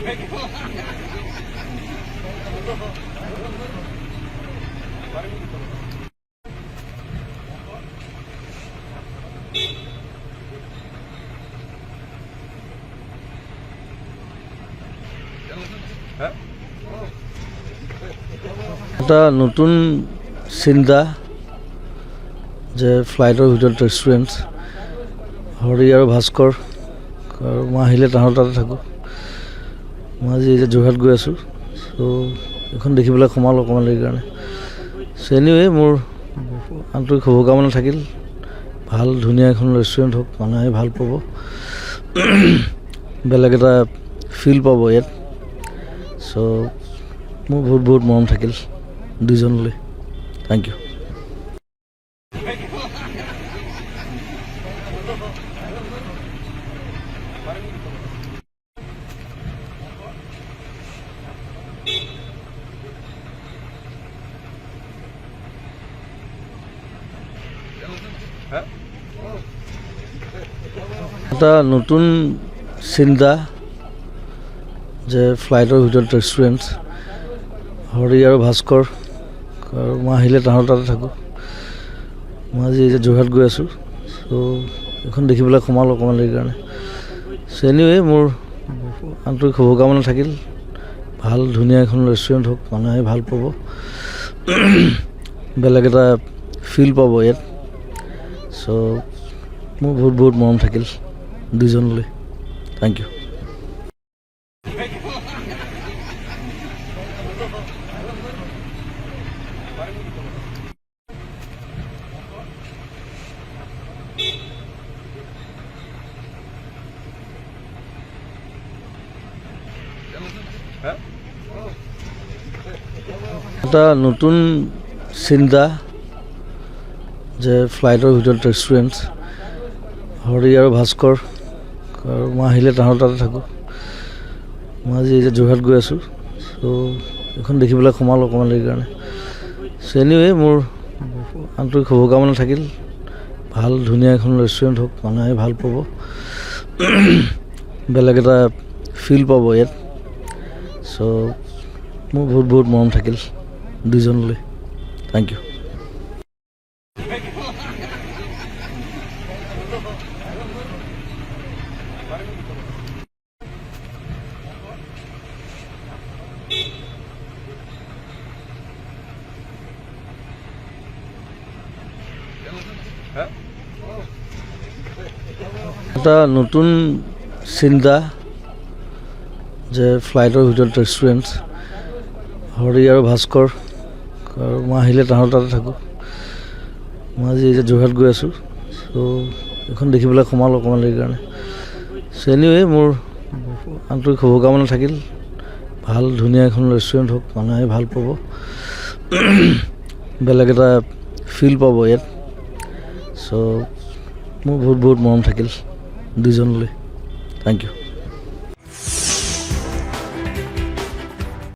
এটা নতুন চিন্তা যে ফ্লাইটৰ ভিতৰত ৰেষ্টুৰেণ্ট হৰি আৰু ভাস্কৰ আৰু মই আহিলে তাহাঁতৰ তাতে থাকোঁ। মই আজি এতিয়া যোৰহাট গৈ আছোঁ, চ' এইখন দেখিবলৈ সোমালোঁ অকণমান দেৰিৰ কাৰণে। চ' এনিৱে মোৰ আন্তৰিক শুভকামনা থাকিল, ভাল ধুনীয়া এখন ৰেষ্টুৰেণ্ট হওক, মানুহে ভাল পাব, বেলেগ এটা ফিল পাব ইয়াত। চ' মোৰ বহুত বহুত মৰম থাকিল দুইজনলৈ। Thank U. এটা নতুন চিন্তা যে ফ্লাইটৰ ভিতৰত ৰেষ্টুৰেণ্ট হৰি আৰু ভাস্কৰ আৰু মই আহিলে তাহাঁতৰ তাতে থাকোঁ। মই আজি এতিয়া যোৰহাট গৈ আছোঁ, চ' এইখন দেখিবলৈ সোমালোঁ অকণমান দেৰিৰ কাৰণে। চ' এনিৱে মোৰ আন্তৰিক শুভকামনা থাকিল, ভাল ধুনীয়া এখন ৰেষ্টুৰেণ্ট হওক, মানুহে ভাল পাব, বেলেগ এটা ফিল পাব ইয়াত। চ' মোৰ বহুত বহুত মৰম থাকিল দুইজনলৈ। Thank U. এটা নতুন চিন্তা যে ফ্লাইটৰ ভিতৰত ৰেষ্টুৰেণ্ট হৰি আৰু ভাস্কৰ আৰু মই আহিলে তাহাঁতৰ তাতে থাকোঁ। মই আজি এতিয়া যোৰহাট গৈ আছোঁ, চ' এইখন দেখিবলৈ সোমালোঁ অকণমান দেৰিৰ কাৰণে। চ' এনিৱে মোৰ আন্তৰিক শুভকামনা থাকিল, ভাল ধুনীয়া এখন ৰেষ্টুৰেণ্ট হওক, মানুহে ভাল পাব, বেলেগ এটা ফিল পাব ইয়াত। চ' মোৰ বহুত বহুত মৰম থাকিল দুইজনলৈ। Thank U. এটা নতুন চিন্তা যে ফ্লাইটৰ ভিতৰত ৰেষ্টুৰেণ্ট হৰি আৰু ভাস্কৰ আৰু মই আহিলে তাহাঁতৰ তাতে থাকোঁ। মই আজি এতিয়া যোৰহাট গৈ আছোঁ, চ' এইখন দেখিবলৈ সোমালোঁ অকণমান দেৰিৰ কাৰণে। চ' এনিৱে মোৰ আন্তৰিক শুভকামনা থাকিল, ভাল ধুনীয়া এখন ৰেষ্টুৰেণ্ট হওক, মানুহে ভাল পাব, বেলেগ এটা ফিল পাব ইয়াত। চ' মোৰ বহুত বহুত মৰম থাকিল দুইজনলৈ। Thank U.